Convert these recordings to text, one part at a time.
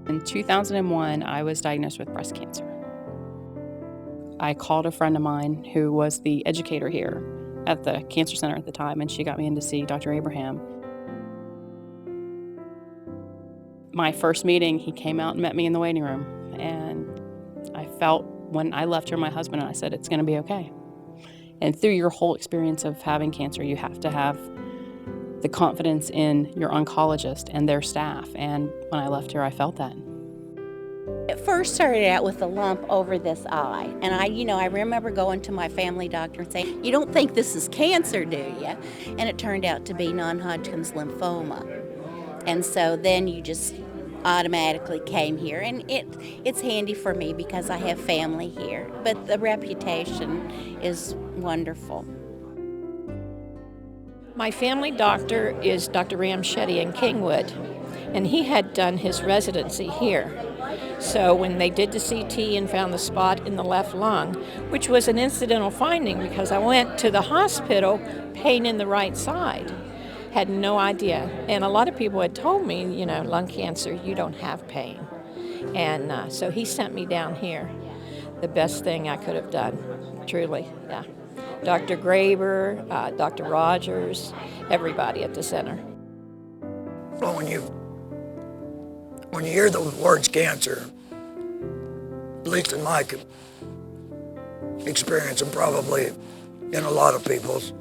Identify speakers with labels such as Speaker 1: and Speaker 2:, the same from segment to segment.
Speaker 1: In 2001, I was diagnosed with breast cancer. I called a friend of mine who was the educator here at the cancer center at the time, and she got me in to see Dr. Abraham. My first meeting, he came out and met me in the waiting room, and I felt when I left her, my husband and I said, it's going to be okay. And through your whole experience of having cancer, you have to have the confidence in your oncologist and their staff. And when I left her, I felt that.
Speaker 2: It first started out with a lump over this eye. And I remember going to my family doctor and saying, "You don't think this is cancer, do you?" And it turned out to be non-Hodgkin's lymphoma. And so then you just automatically came here. And it's handy for me because I have family here. But the reputation is wonderful.
Speaker 3: My family doctor is Dr. Ramchetti in Kingwood, and he had done his residency here. So when they did the CT and found the spot in the left lung, which was an incidental finding because I went to the hospital, pain in the right side, had no idea. And a lot of people had told me, lung cancer, you don't have pain. And so he sent me down here. The best thing I could have done, truly, yeah. Dr. Graber, Dr. Rogers, everybody at the center.
Speaker 4: Well, when you hear the words cancer, at least in my experience and probably in a lot of people's,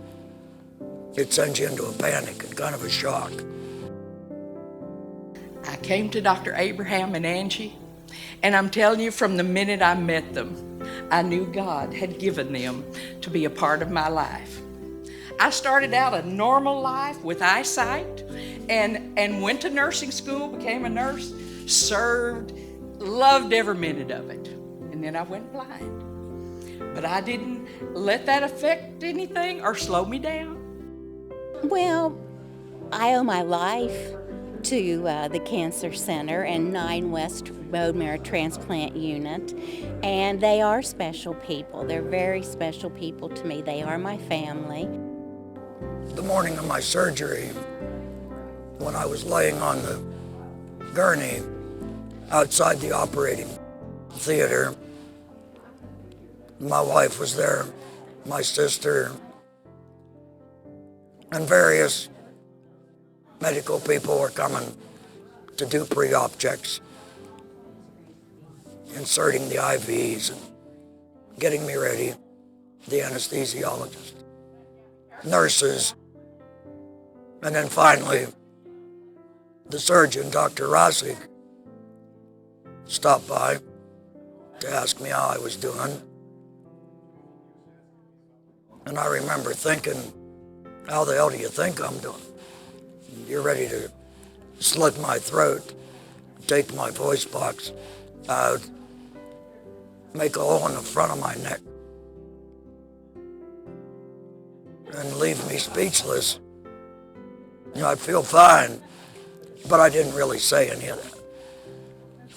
Speaker 4: it sends you into a panic and kind of a shock.
Speaker 5: I came to Dr. Abraham and Angie, and I'm telling you, from the minute I met them, I knew God had given them to be a part of my life. I started out a normal life with eyesight and went to nursing school, became a nurse, served, loved every minute of it. And then I went blind. But I didn't let that affect anything or slow me down.
Speaker 2: Well, I owe my life to the Cancer Center and 9 West Bone Marrow Transplant Unit, and they are special people. They're very special people to me. They are my family.
Speaker 4: The morning of my surgery, when I was laying on the gurney outside the operating theater, my wife was there, my sister, and various medical people were coming to do pre-op checks, inserting the IVs and getting me ready, the anesthesiologist, nurses, and then finally the surgeon, Dr. Rosig, stopped by to ask me how I was doing. And I remember thinking, how the hell do you think I'm doing? You're ready to slit my throat, take my voice box out, make a hole in the front of my neck, and leave me speechless. I feel fine, but I didn't really say any of that.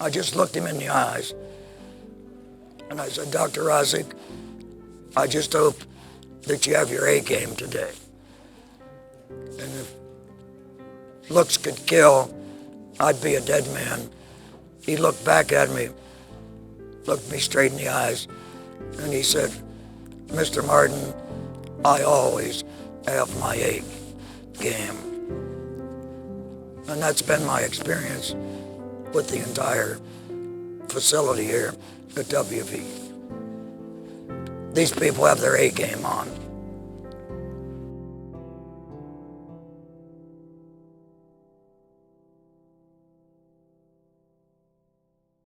Speaker 4: I just looked him in the eyes, and I said, "Dr. Rosig, I just hope that you have your A game today. And if looks could kill, I'd be a dead man." He looked back at me, looked me straight in the eyes, and he said, "Mr. Martin, I always have my A game." And that's been my experience with the entire facility here at WV. These people have their A game on.